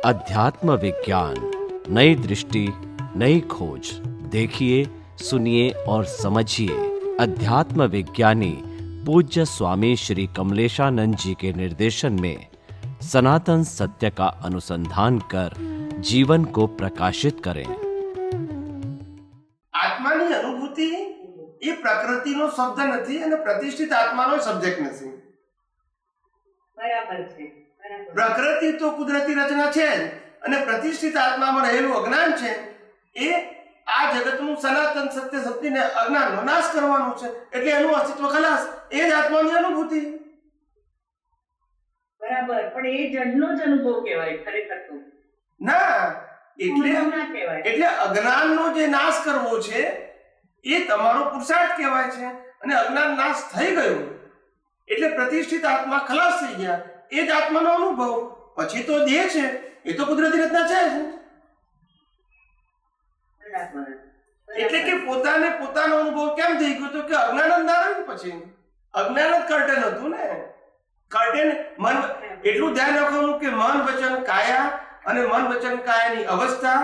अध्यात्म विज्ञान, नई दृष्टि, नई खोज। देखिए, सुनिए और समझिए। अध्यात्म विज्ञानी पूज्य स्वामी श्री कमलेशानंद जी के निर्देशन में सनातन सत्य का अनुसंधान कर जीवन को प्रकाशित करें। આત્માની અનુભૂતિ એ પ્રકૃતિનો શબ્દ નથી અને પ્રતિષ્ઠિત આત્માનો સબ્જેક્ટ નથી. બરાબર છે. પ્રકૃતિ તો કુદરતી રચના છે અને પ્રતિષ્ઠિત આત્મામાં રહેલું અજ્ઞાન છે એ આ જગતનું સનાતન સત્ય શક્તિને અજ્ઞાનનો નાશ કરવાનું છે, એટલે એનું અસ્તિત્વ ખલાસ. એ જ આત્માની અનુભૂતિ. બરાબર, પણ એ જડનો જ અનુભવ કહેવાય ખરેખર તો. ના, એટલે ના કહેવાય. એટલે અજ્ઞાનનો જે નાશ કરવો છે એ તમારો પુરુષાર્થ કહેવાય છે, અને અજ્ઞાન નાશ થઈ ગયું એટલે પ્રતિષ્ઠિત આત્મા ખલાસ થઈ ગયા. એ જ આત્માનો અનુભવ. પછી તો દેહ છે એ તો કુદરતી રચના છે જ. બરાબર. એટલે કે પોતાને પોતાનો અનુભવ કેમ થઈ ગયો તો કે અજ્ઞાન જ ના રહ્યું. પછી અજ્ઞાન જ કર્ટેન હતું ને. કર્ટેન મન. એટલું ધ્યાન રાખવાનું કે મન વચન કાયા અને મન વચન કાયાની અવસ્થા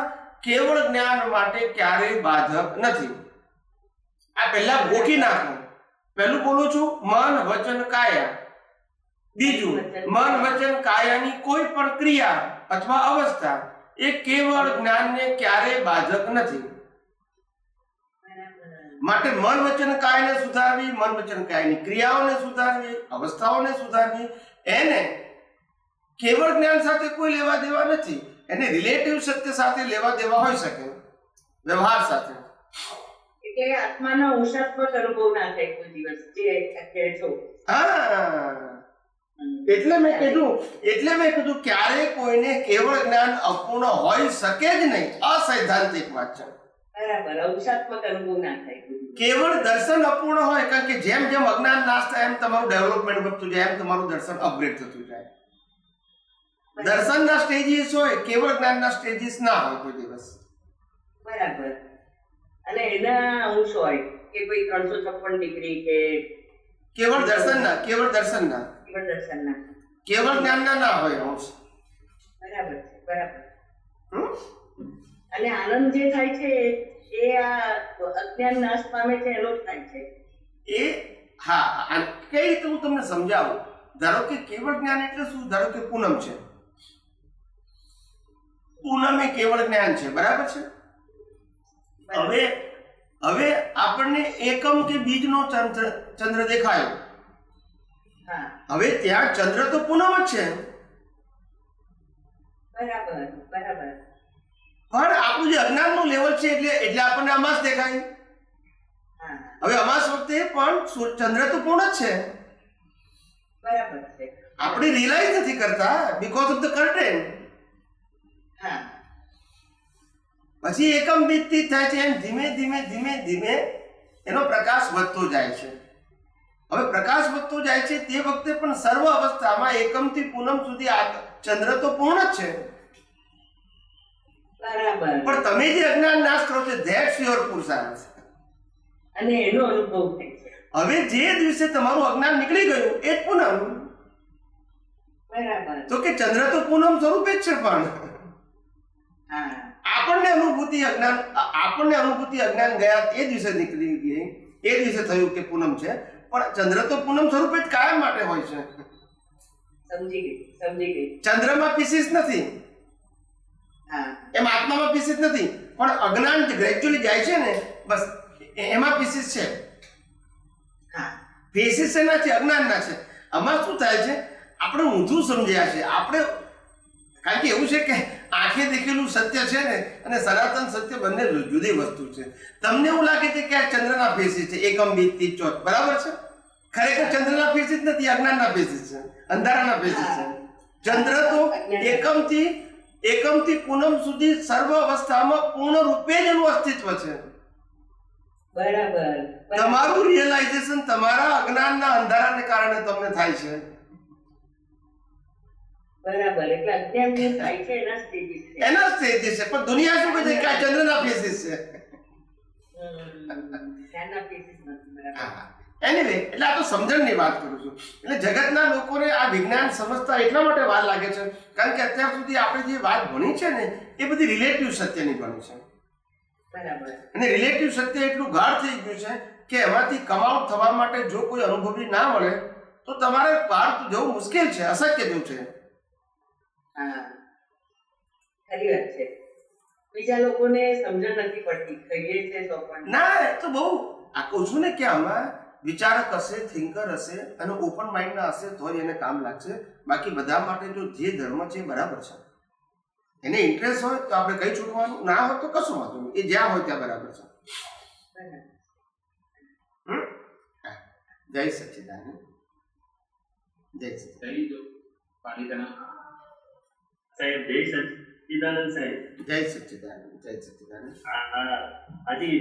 કેવળ જ્ઞાન માટે ક્યારેય બાધક નથી. આ પહેલા ગોઠી નાખો. પહેલું બોલું છું મન વચન કાયા. બીજું મન વચન કાયાની કોઈ પણ ક્રિયા અથવા અવસ્થા એ કેવળ જ્ઞાનને ક્યારેય બાધક નથી. માટે મન વચન કાયને સુધારવી, મન વચન કાયની ક્રિયાઓને સુધારવી, અવસ્થાઓને સુધારવી, એને કેવળ જ્ઞાન સાથે કોઈ લેવા દેવા નથી. એને રિલેટિવ સત્ય સાથે લેવા દેવા હોઈ શકે, વ્યવહાર સાથે. એટલે આત્માનો અંશાત્મક અનુભવ ના થાય કોઈ દિવસ, જે કહે છો. હા, એટલે મેં કીધું ક્યારે કોઈને કેવળ જ્ઞાન અપૂર્ણ હોઈ શકે જ નહીં. અસૈદ્ધાંતિક વાત છે. બરાબર, અંશાત્મક અનુભવ ના થાય. કેવળ દર્શન અપૂર્ણ હોય, કારણ કે જેમ જેમ અજ્ઞાન નાશ થાય એમ તમારું ડેવલપમેન્ટ વધતું જાય, એમ તમારું દર્શન અપગ્રેડ થતું જાય. દર્શનના સ્ટેજીસ હોય, કેવળ જ્ઞાનના સ્ટેજીસ ના હોય કોઈ દિવસ. બરાબર. અને એના અંશ હોય કે ભાઈ 356 ડિગ્રી કે કેવળ દર્શનના કેવળ જ્ઞાનના ના હોય અંશ. બરાબર છે. બરાબર. અને આનંદ જે થાય છે એ આ અજ્ઞાન નાશ પામે છે એનો જ થાય છે. એ હા, કઈ રીતે હું તમને સમજાવું. ધારો કે કેવળ જ્ઞાન એટલે શું? ધારો કે પૂનમ છે, પૂનમ એ કેવળ જ્ઞાન છે, બરાબર છે. હવે આપણને એકમ કે બીજનો ચંદ્ર દેખાયો. હવે ત્યાં ચંદ્ર તો પૂનમ જ છે. બરાબર. બરાબર. પણ આપણું જે અજ્ઞાનનું લેવલ છે એટલે આપણને અમાસ દેખાય. હવે અમાસ વખતે પણ ચંદ્ર તો પૂર્ણ જ છે. બરાબર છે. આપણે રિયલાઇઝ નથી કરતા બીકોઝ ઓફ ધ કર્ટેન. પછી એકમ બીજથી થાય છે એમ ધીમે ધીમે ધીમે ધીમે એનો પ્રકાશ વધતો જાય છે. હવે પ્રકાશ વધતો જાય છે તે વખતે પણ સર્વ અવસ્થામાં એકમથી પૂનમ સુધી ચંદ્ર તો પૂર્ણ જ છે. બરાબર. પણ તમે જે અજ્ઞાન નાશ કરો છો ધેટ્સ યોર પુરુષાર્થ. અને એનો અનુભવ થાય છે. હવે જે દિવસે તમારું અજ્ઞાન નીકળી ગયું એ જ પૂનમ. બરાબર. તો કે ચંદ્ર તો પૂનમ સ્વરૂપે જ છે. પણ આપણને અનુભૂતિ અજ્ઞાન ગયા એ દિવસે નીકળી ગઈ, એ દિવસે થયું કે પૂનમ છે. પણ ચંદ્ર તો પૂનમ સ્વરૂપે જ કાયમ માટે હોય છે. સમજી ગઈ. ચંદ્રમાં પીસીસ નથી, એમ આત્મામાં પીસીસ નથી, પણ અજ્ઞાન જે ગ્રેજ્યુઅલી જાય છે ને બસ એમાં પીસીસ છે. પીસીસ એના છે, અજ્ઞાનના છે. આમાં શું થાય છે? આપણે ઊંધું સમજ્યા છે આપણે. કારણ કે એવું છે કે આંખે દેખેલું સત્ય છે ને અને સનાતન સત્ય બંને જુદી વસ્તુ છે. તમને એવું લાગે છે કે આ ચંદ્રના ફેસીસ છે, એકમ બીજથી ચોથ, બરાબર છે. ખરેખર ચંદ્રના ફેસીસ નથી, અજ્ઞાનના ફેસીસ છે, અંધારાના ફેસીસ છે. ચંદ્ર તો એકમથી પૂનમ સુધી સર્વ અવસ્થામાં પૂર્ણ રૂપે જ એનું અસ્તિત્વ છે. બરાબર. તમારું રિયલાઇઝેશન તમારા અજ્ઞાનના અંધારાને કારણે તમને થાય છે. બરાબર. એટલે અજ્ઞાન જે થાય છે એના સ્ટેજીસ છે. પણ દુનિયા શું કહે છે કે આ ચંદ્રના ફેસીસ છે. એનીવે, એટલે આ તો સમજણની વાત કરું છું. એટલે જગતના લોકોને આ વિજ્ઞાન સમજતા એટલા માટે વાર લાગે છે કારણ કે અત્યાર સુધી આપણે જે વાત ભણી છે ને એ બધી રિલેટિવ સત્યની ભણી છે. બરાબર. અને રિલેટિવ સત્ય એટલું ગાઢ થઈ ગયું છે કે એમાંથી કમાઉટ થવા માટે જો કોઈ અનુભવી ના મળે તો તમારે પાર જવું મુશ્કેલ છે, અશક્ય જેવું છે. હા, ખરી વાત છે. બીજા લોકોને સમજણ નથી પડતી, કહીએ છે તો પણ ના, એ તો બહુ આ કહું છું ને કે આમાં વિચારક હશે, થિંકર હશે અને ઓપન માઇન્ડના હશે તો જ એને કામ લાગશે. બાકી બધા માટે જો જે ધર્મ છે એ બરાબર છે, એને ઇન્ટરેસ્ટ હોય તો આપણે કઈ છૂટવાનું, ના હોય તો કશું વાંધો નહીં, એ જ્યાં હોય ત્યાં બરાબર છે. બરાબર. જય સચ્ચિદાનંદ. જય સચ્ચિદાનંદ. કહી દો પાલિકાના સાહેબ. જય સચ્ચિદાનંદ સાહેબ. જય સચ્ચિદાનંદ. જય સચ્ચિદાનંદ. હાજી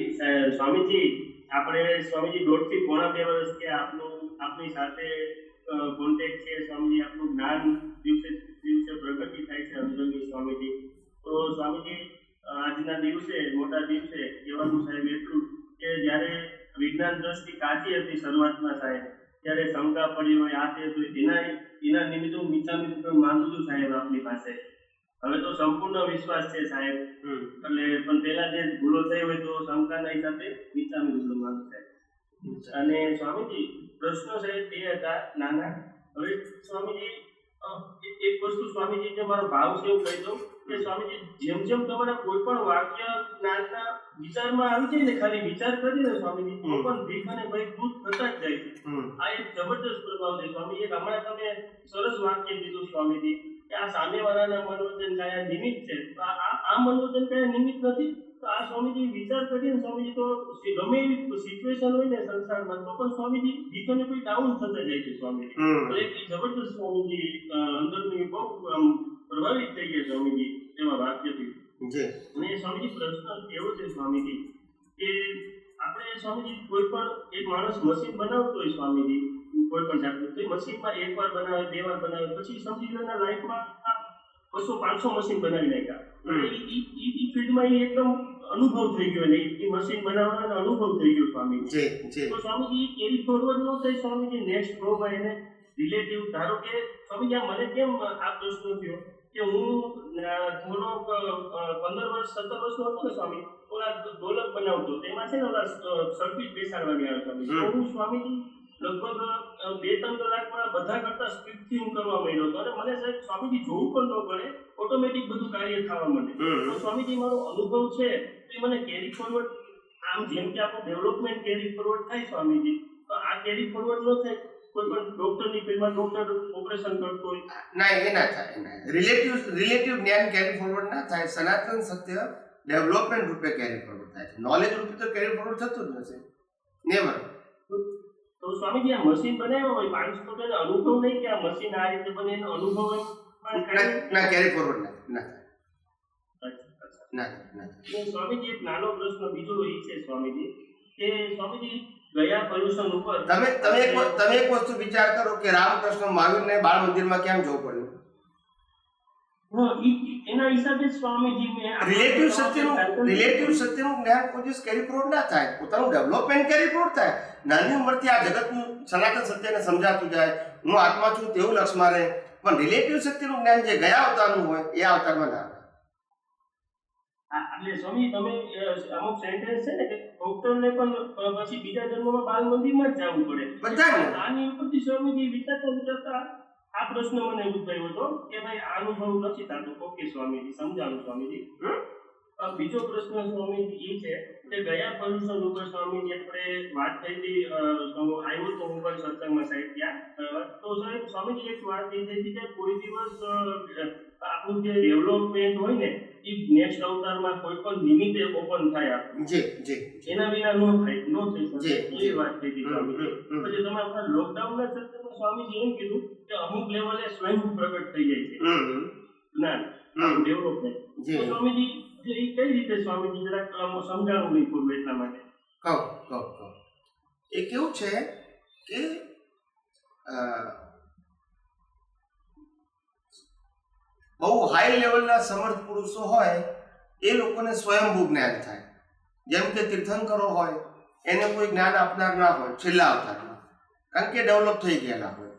સ્વામીજી, આપણે સ્વામીજી 1.5 થી પોણા 2 વર્ષથી આપની સાથે કોન્ટેક્ટ છે સ્વામીજી. આપનું જ્ઞાન દિવસે દિવસે પ્રગતિ થાય છે અનુભવી સ્વામીજી. તો સ્વામીજી, આજના દિવસે મોટા દિવસે કહેવાનું સાહેબ એટલું કે જ્યારે વિજ્ઞાન દ્રષ્ટિ કાચી હતી શરૂઆતમાં સાહેબ, ત્યારે શંકા પડી હોય આ તે, તો એના નિમિત્તે હું મિચ્છામી દુક્કડમ માંગુ છું સાહેબ આપની પાસે. હવે તો સંપૂર્ણ વિશ્વાસ છે સાહેબ. એટલે પણ પહેલા જે ભૂલો થઈ હોય તો શંકાના હિસાબે મિચ્છામી દુક્કડમ માંગુ સાહેબ. અને સ્વામીજી, પ્રશ્નો સાહેબ બે હતા નાના. હવે સ્વામીજી, એક વસ્તુ સ્વામીજી જે મારો ભાવ છે એવું કહી દઉં કે સ્વામીજી, જેમ જેમ તમારા કોઈ પણ વાક્ય જ્ઞાનના વિચારમાં આવી જાય ને, ખાલી વિચાર કરીને સ્વામીજી, તો પણ ભીખ અને ભય દૂર થતા જ જાય છે. આ એક જબરદસ્ત પ્રભાવ છે સ્વામીજી. હમણાં તમે સરસ વાક્ય કીધું સ્વામીજી કે આ સામેવાળાના મનોરંજન કયા નિમિત્ત છે. આ મનોરંજન કયા નિમિત્ત નથી. તો આ સ્વામીજી વિચાર કરીને સ્વામીજી, તો ગમે એવી સિચ્યુએશન હોય ને સંસારમાં, તો પણ સ્વામીજી ભીખ અને ભય ડાઉન થતા જાય છે સ્વામીજી. તો એક જબરદસ્ત સ્વામીજી અંદરની બહુ પ્રભાવિત થઈ ગયા સ્વામીજી એવા વાક્યથી. અને સ્વામીજી, પ્રશ્ન એવો છે સ્વામીજી કે આપણે સ્વામીજી કોઈ પણ એક માણસ મશીન બનાવતો હોય સ્વામીજી, કોઈ પણ જાતનું, તો મશીનમાં એકવાર બનાવે, 2 વાર બનાવે, પછી સમજી લો એના લાઈફમાં 200-500 મશીન બનાવી નાખ્યા. એ ફિલ્ડમાં એ એકદમ અનુભવ થઈ ગયો ને એ મશીન બનાવવાનો અનુભવ થઈ ગયો સ્વામીજી. તો સ્વામીજી કેરી ફોરવર્ડ ન થાય સ્વામીજી નેક્સ્ટ ફ્લોમાં એને રિલેટિવ. ધારો કે સ્વામીજી, આ મને કેમ આ પ્રશ્ન થયો કે હું થોડો 15 વર્ષ 17 વર્ષનો હતો ને સ્વામી, ઓલા ઢોલક બનાવતો, તેમાં છે ને ઓલા સર્કિટ બેસાડવાની આવે સ્વામી. તો હું સ્વામીજી લગભગ 2-3 કલાકમાં બધા કરતા સ્પીડથી હું કરવા માંડ્યો હતો. અને મને સાહેબ સ્વામીજી જોવું પણ ન પડે, ઓટોમેટિક બધું કાર્ય થવા માંડે. તો સ્વામીજી, મારો અનુભવ છે તો મને કેરી ફોરવર્ડ, આમ જેમ કે આપણું ડેવલપમેન્ટ કેરી ફોરવર્ડ થાય સ્વામીજી, તો આ કેરી ફોરવર્ડ ન થાય. કોઈ પણ ડોક્ટરની ફિલ્ડમાં ડોક્ટર ઓપરેશન કરતો હોય, ના, એ ના થાય. રિલેટિવ જ્ઞાન કેરી ફોરવર્ડ ના થાય. સનાતન સત્ય ડેવલપમેન્ટ રૂપે કેરી ફોરવર્ડ થાય છે. નોલેજ રૂપે તો કેરી ફોરવર્ડ થતું જ નથી, નેવર. તો સ્વામીજી, આ મશીન બનાવ્યો હોય 500 તો એને અનુભવ નહીં કે આ મશીન આ રીતે બને, એનો અનુભવ ના, કેરી ફોરવર્ડ ના થાય. સ્વામીજી, એક નાનો પ્રશ્ન બીજો એ છે સ્વામીજી કે સ્વામીજી, ગયા પર્યુષણ ઉપર તમે એક વસ્તુ વિચાર કરો કે રામકૃષ્ણ મહાવીરને બાળ મંદિરમાં કેમ જવું પડ્યું? એના હિસાબે સ્વામીજી મેં રિલેટિવ સત્યનું જ્ઞાન કોઈ દિવસ કેરી ફોરવર્ડ ના થાય. પોતાનું ડેવલપમેન્ટ કેરી ફોરવર્ડ થાય. નાની ઉંમરથી આ જગતનું સનાતન સત્યને સમજાતું જાય, હું આત્મા છું તેવું લક્ષમાં રહે. પણ રિલેટિવ સત્યનું જ્ઞાન જે ગયા અવતારનું હોય એ અવતારમાં ના આવે. એટલે સ્વામી, તમે અમુક સેન્ટેન્સ છે ને કે ડોક્ટરને પણ પછી બીજા જન્મમાં બાલ મંદિરમાં જ જવું પડે બધાને. આની ઉપરથી સ્વામીજી વિચારતા આ પ્રશ્ન મને ઉદ્ભવ્યો હતો કે ભાઈ આ અનુભવ નથી થતો. ઓકે સ્વામીજી, સમજાવું સ્વામીજી. બીજો પ્રશ્ન સ્વામીજી એ છે કે ગયા પર્યુષણ ઉપર સ્વામીજી આપણે વાત થઈ હતી, આવ્યો તો ઉપર સત્સંગમાં સાહેબ ત્યાં, તો સાહેબ સ્વામીજી એક વાત એ થઈ હતી કે કોઈ દિવસ આપણું જે ડેવલપમેન્ટ હોય ને એ નેક્સ્ટ અવતારમાં કોઈ પણ નિમિત્તે ઓપન થાય, એના વિના નો થઈ શકે, એ વાત થઈ હતી સ્વામીજી. પછી તમે આપણા લોકડાઉનના સત્સંગમાં સ્વામીજી એમ કીધું કે અમુક લેવલે સ્વયં પ્રગટ થઈ જાય છે જ્ઞાન, ડેવલપમેન્ટ. તો સ્વામીજી, એ કઈ રીતે સ્વામીજી જરાક સમજાવવું નહીં પૂરું એટલા માટે કહો. એ કેવું છે કે બહુ હાઈ લેવલના સમર્થ પુરુષો હોય એ લોકોને સ્વયંભૂ જ્ઞાન થાય. જેમ કે તીર્થંકરો હોય એને કોઈ જ્ઞાન આપનાર ના હોય છેલ્લા અવતારમાં, કારણ કે ડેવલપ થઈ ગયેલા હોય.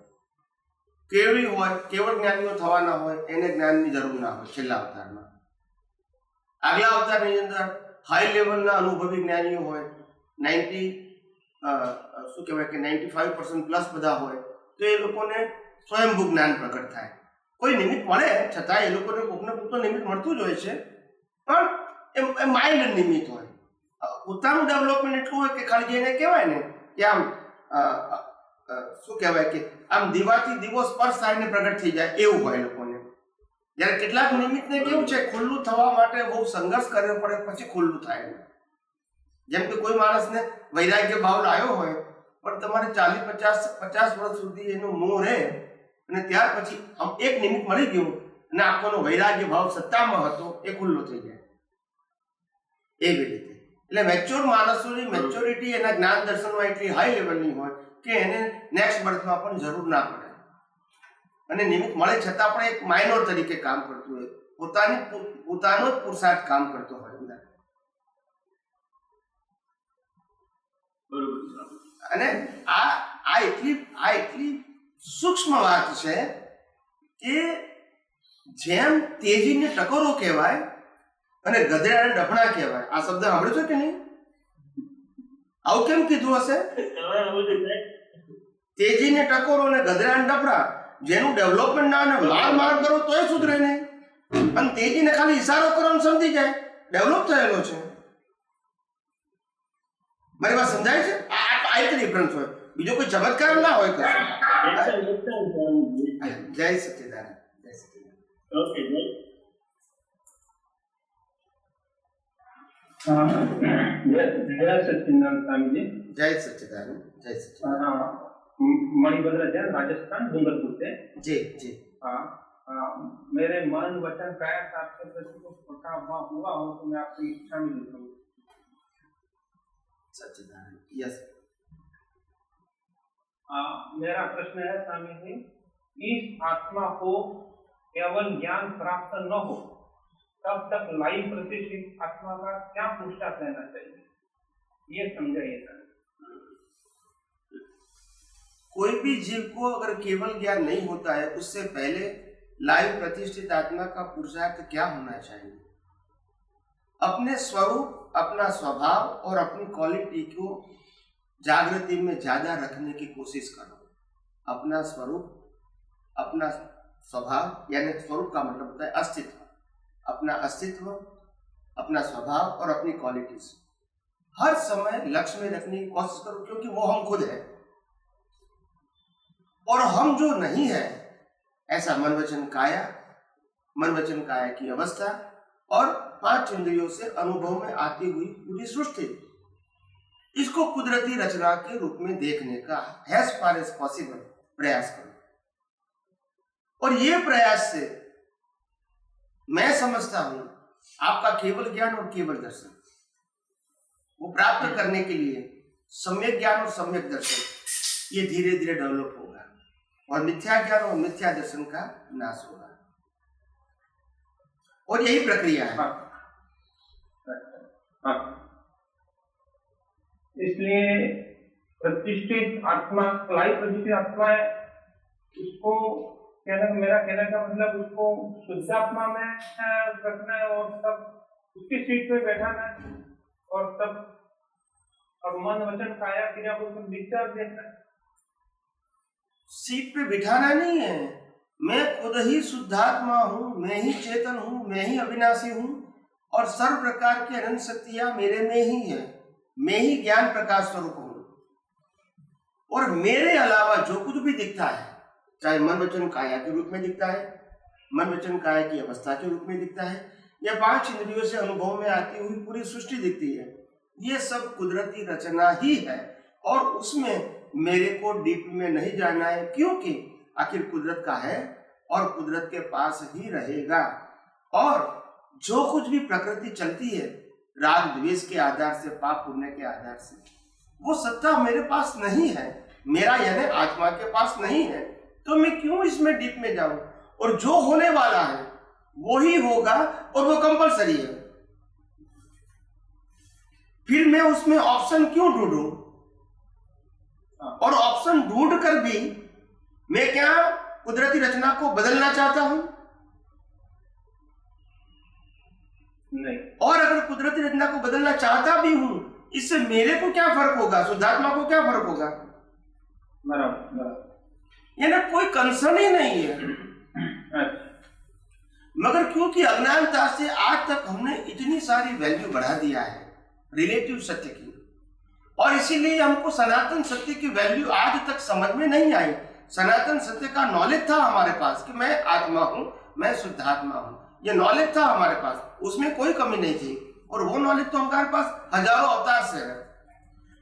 કેવળી હોય, કેવળ જ્ઞાનીઓ થવાના હોય એને જ્ઞાનની જરૂર ના હોય છેલ્લા અવતારમાં. આગલા અવતારની અંદર હાઈ લેવલના અનુભવી જ્ઞાનીઓ હોય, 95% પ્લસ બધા હોય, તો એ લોકોને સ્વયંભૂ જ્ઞાન પ્રગટ થાય. કોઈ નિમિત્ત મળે છતાં એ લોકોને કોકને કોક તો નિમિત્ત મળતું જ હોય છે, પણ એ માઇલ્ડ નિમિત્ત હોય. પોતાનું ડેવલપમેન્ટ એટલું હોય કે ખાલી જેને કહેવાય ને કે આમ શું કહેવાય કે આમ દીવાથી દીવો સ્પર્શ થઈને પ્રગટ થઈ જાય એવું હોય લોકોને. જ્યારે કેટલાક નિમિત્તને કેવું છે ખુલ્લું થવા માટે બહુ સંઘર્ષ કરવો પડે પછી ખુલ્લું થાય. જેમ કે કોઈ માણસને વૈરાગ્ય ભાવ લાવ્યો હોય પણ તમારે 40-50 વર્ષ સુધી એનું મોહ રહે અને ત્યાર પછી આમ એક નિમિત્ત મળી ગયું અને આખોનો વૈરાગ્ય ભાવ સત્તામાં હતો એ ખુલ્લો થઈ જાય. એવી રીતે એટલે મેચ્યોર માણસોની મેચ્યોરિટી એના જ્ઞાન દર્શનમાં એટલી હાઈ લેવલની હોય કે એને નેક્સ્ટ બર્થમાં પણ જરૂર ના પડે અને નિમિત્ત મળે છતાં પણ એક માઇનોર તરીકે કામ કરતું હોય, પોતાનો જ પુરુષાર્થ કામ કરતો હોય અંદર. અને આ એટલી સૂક્ષ્મ વાત છે કે જેમ તેજીને ટકોરો કહેવાય અને ગધેડાને ડફણા કહેવાય. આ શબ્દ સાંભળ્યો છો કે નહીં? આવું કેમ કીધું હશે? તેજીને ટકોરો અને ગધેડાને ડફડા. જેનું ડેવલપમેન્ટ ના અને માર કરો તોય સુધરે નહીં, અને તેજીને ખાલી ઈશારો કરો સમજી જાય ડેવલપ થયેલો છે. મારી વાત સમજાય છે? આ એક ડિફરન્સ હોય, બીજો કોઈ ચમત્કાર ના હોય કશું. જય સચ્ચિદાનંદ. જય સચ્ચિદાનંદ. ઓકે, जय सच्चिदानंद स्वामी जी. जय सच्चिदानंद. जय सच्चिदानंद. मणिभद्र जैन, राजस्थान, डूंगरपुर से. जी जी. मेरे मन वचन काया आपके प्रति कुछ छोटा हुआ हो तो मैं आपकी इच्छा में लिखूं. सच्चिदानंद. यस. मेरा प्रश्न है स्वामी जी, इस आत्मा को केवल ज्ञान प्राप्त न हो तब तक लाइव प्रतिष्ठित आत्मा का क्या पुरुषार्थ रहना चाहिए, ये समझाइए. कोई भी जीव को अगर केवल ज्ञान नहीं होता है उससे पहले लाइव प्रतिष्ठित आत्मा का पुरुषार्थ क्या होना चाहिए? अपने स्वरूप, अपना स्वभाव और अपनी क्वालिटी को जागृति में ज्यादा रखने की कोशिश करो. अपना स्वरूप, अपना स्वभाव, यानी स्वरूप का मतलब होता है अस्तित्व. अपना अस्तित्व, अपना स्वभाव और अपनी क्वालिटीज हर समय लक्ष्य में रखने की कोशिश करो, क्योंकि वो हम खुद हैं और हम जो नहीं है ऐसा मन वचन काया की अवस्था और 5 इंद्रियों से अनुभव में आती हुई पूरी सृष्टि, इसको कुदरती रचना के रूप में देखने का as far as possible प्रयास करो. और ये प्रयास से मैं समझता हूं आपका केवल ज्ञान और केवल दर्शन वो प्राप्त करने के लिए सम्यक ज्ञान और सम्यक दर्शन ये धीरे धीरे डेवलप होगा और मिथ्या ज्ञान और मिथ्या दर्शन का नाश होगा. और यही प्रक्रिया है. इसलिए प्रतिष्ठित आत्मा, लाइव प्रतिष्ठित आत्मा है, उसको मेरा कहने का मतलब उसको शुद्ध आत्मा में रखना है और सब उसकी सीट पे बैठाना है और सब और मन वचन काया क्रिया को डिस्चार्ज देना है. सीट पे बिठाना नहीं है. मैं खुद ही शुद्धात्मा हूँ, मैं ही चेतन हूँ, मैं ही अविनाशी हूँ और सर्व प्रकार की अनंत शक्तियां मेरे में ही है. मैं ही ज्ञान प्रकाश स्वरूप हूँ और मेरे अलावा जो कुछ भी दिखता है, चाहे मन वचन काया के रूप में दिखता है, मन वचन काया की अवस्था के रूप में दिखता है, या 5 इंद्रियों से अनुभव में आती हुई पूरी सृष्टि दिखती है, ये सब कुदरती रचना ही है और उसमें मेरे को डीप में नहीं जाना है, क्योंकि आखिर कुदरत का है और कुदरत के पास ही रहेगा. और जो कुछ भी प्रकृति चलती है राग द्वेष के आधार से, पाप पुण्य के आधार से, वो सत्ता मेरे पास नहीं है, मेरा यानी आत्मा के पास नहीं है, तो मैं क्यों इसमें डीप में जाऊं? और जो होने वाला है वो ही होगा और वो कंपलसरी है. फिर मैं उसमें ऑप्शन क्यों ढूंढूं? और ऑप्शन ढूंढ कर भी मैं क्या कुदरती रचना को बदलना चाहता हूं? नहीं। और अगर कुदरती रचना को बदलना चाहता भी हूं, इससे मेरे को क्या फर्क होगा, शुद्धात्मा को क्या फर्क होगा? बराबर बराबर। ये ना कोई कंसर्न ही नहीं है। अच्छा। मगर क्योंकि अज्ञानता से आज तक हमने इतनी सारी वैल्यू बढ़ा दिया है रिलेटिव सत्य की, और इसीलिए हमको सनातन सत्य की वैल्यू आज तक समझ में नहीं आई। सनातन सत्य का नॉलेज था हमारे पास कि मैं आत्मा हूं, मैं शुद्धात्मा हूं, ये नॉलेज था हमारे पास, उसमें कोई कमी नहीं थी, और वो नॉलेज तो हमारे पास हजारों अवतार से है।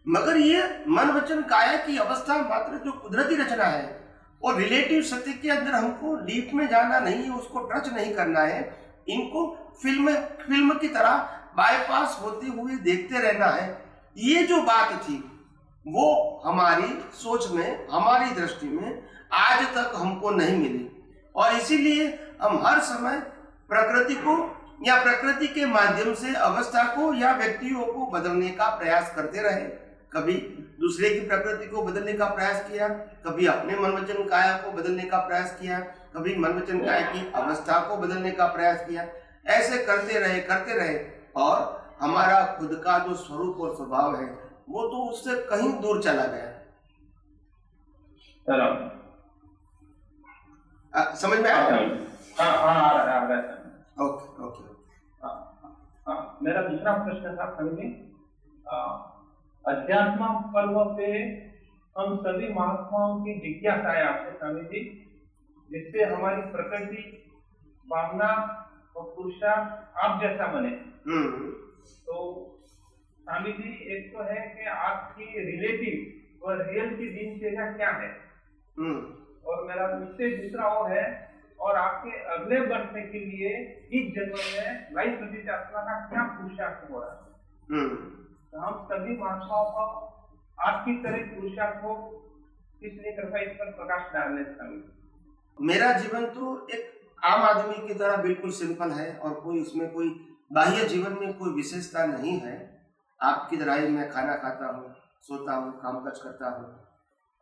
मगर ये मन वचन काया की अवस्था मात्र जो कुदरती रचना है, और रिलेटिव सत्य के अंदर हमको डीप में जाना नहीं है, उसको टच नहीं करना है, इनको फिल्म की तरह बाईपास होते हुए देखते रहना है। ये जो बात थी वो हमारी सोच में, हमारी दृष्टि में आज तक हमको नहीं मिली, और इसीलिए हम हर समय प्रकृति को या प्रकृति के माध्यम से अवस्था को या व्यक्तियों को बदलने का प्रयास करते रहे। कभी दूसरे की प्रकृति को बदलने का प्रयास किया, कभी अपने मन वचन काया को बदलने का प्रयास किया, कभी मन वचन काया की अवस्था को बदलने का प्रयास किया। ऐसे करते रहे और हमारा खुद का जो स्वरूप और स्वभाव है वो तो उससे कहीं दूर चला गया। समझ में आया? हाँ आ रहा है। ओके। मेरा दूसरा प्रश्न था स्वामी जी, अध्यात्म पर्व पे हम सभी महात्माओं की जिज्ञासा है आपसे स्वामी जी, जिससे हमारी प्रकृति, भावना और पुरुषार्थ आप जैसा बने। तो स्वामी जी, एक तो है कि आपकी रिलेटिव और रियल की दिनचर्या क्या है, और मेरा उससे दूसरा वो है, और आपके अगले बढ़ने के लिए इस जन्म में लाइफ प्रति आत्मा का क्या पुरुषार्थ हो रहा है। तो हम सभी महात्माओं को आपकी तरह पुरुषार्थ हो, इसलिए कृपया इस पर प्रकाश डालने चाहिए। मेरा जीवन तो एक आम आदमी की तरह बिल्कुल सिंपल है, और कोई उसमें कोई बाह्य जीवन में कोई विशेषता नहीं है। आपकी तरह ही मैं खाना खाता हूँ, सोता हूँ, काम काज करता हूँ,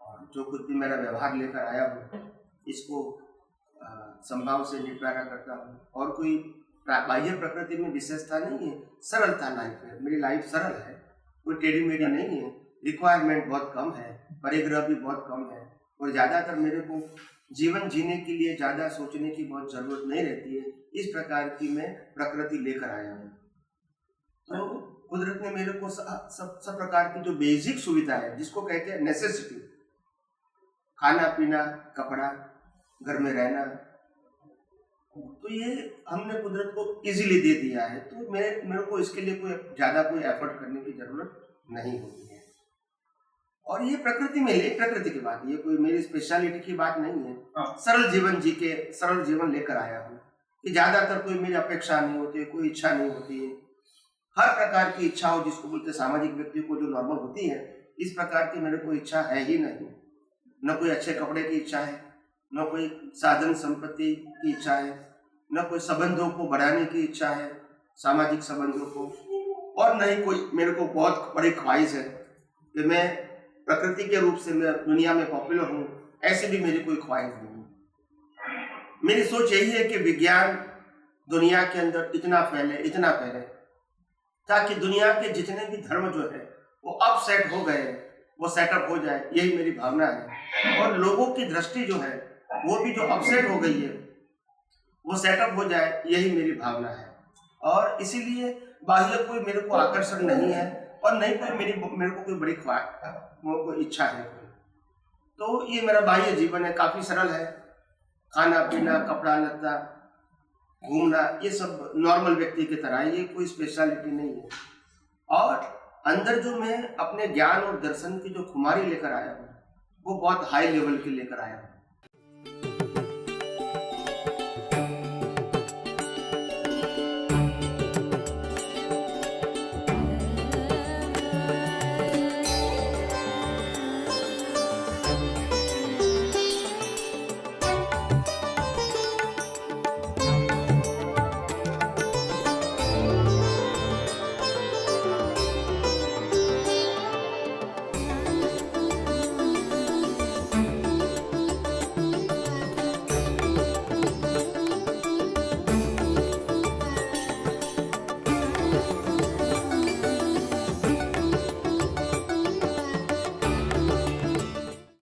और जो कुछ भी मेरा व्यवहार लेकर आया हूँ इसको संभाव से निपटारा करता हूँ, और कोई बाह्य प्रकृति में विशेषता नहीं है। सरलता लाइफ है, मेरी लाइफ सरल है, कोई टेढ़ी मेढ़ी नहीं है, रिक्वायरमेंट बहुत कम है, परिग्रह भी बहुत कम है, और ज़्यादातर मेरे को जीवन जीने के लिए ज़्यादा सोचने की बहुत ज़रूरत नहीं रहती है। इस प्रकार की मैं प्रकृति लेकर आया हूँ। तो कुदरत ने मेरे को सब प्रकार की जो बेसिक सुविधा है, जिसको कहते हैं नेसेसिटी, खाना पीना, कपड़ा, घर में रहना, तो ये हमने कुदरत को इजीली दे दिया है। तो मेरे को इसके लिए कोई ज़्यादा कोई एफर्ट करने की जरूरत नहीं होती है। और ये प्रकृति में प्रकृति की बात, ये कोई मेरी स्पेशलिटी की बात नहीं है। सरल जीवन जी के सरल जीवन लेकर आया हूँ कि ज़्यादातर कोई मेरी अपेक्षा नहीं होती है, कोई इच्छा नहीं होती है। हर प्रकार की इच्छा हो, जिसको बोलते सामाजिक व्यक्ति को जो नॉर्मल होती है, इस प्रकार की मेरे को इच्छा है ही नहीं। न कोई अच्छे कपड़े की इच्छा है, न कोई साधन संपत्ति की इच्छा है, न कोई संबंधों को बढ़ाने की इच्छा है, सामाजिक संबंधों को, और न ही कोई मेरे को बहुत बड़ी ख्वाहिश है कि मैं प्रकृति के रूप से मैं दुनिया में पॉपुलर हूँ। ऐसे भी मेरी कोई ख्वाहिश नहीं। मेरी सोच यही है कि विज्ञान दुनिया के अंदर इतना फैले ताकि दुनिया के जितने भी धर्म जो है वो अपसेट हो गए, वो सेटअप हो जाए, यही मेरी भावना है। और लोगों की दृष्टि जो है वो भी जो अपसेट हो गई है वो सेटअप हो जाए, यही मेरी भावना है। और इसीलिए बाह्य कोई मेरे को आकर्षण नहीं है, और नहीं कोई मेरे को कोई बड़ी कोई इच्छा है। तो ये मेरा बाह्य जीवन है, काफी सरल है। खाना पीना, कपड़ा लत्ता, घूमना, ये सब नॉर्मल व्यक्ति की तरह है, ये कोई स्पेशलिटी नहीं है। और अंदर जो मैं अपने ज्ञान और दर्शन की जो खुमारी लेकर आया हूँ वो बहुत हाई लेवल की लेकर आया हूँ।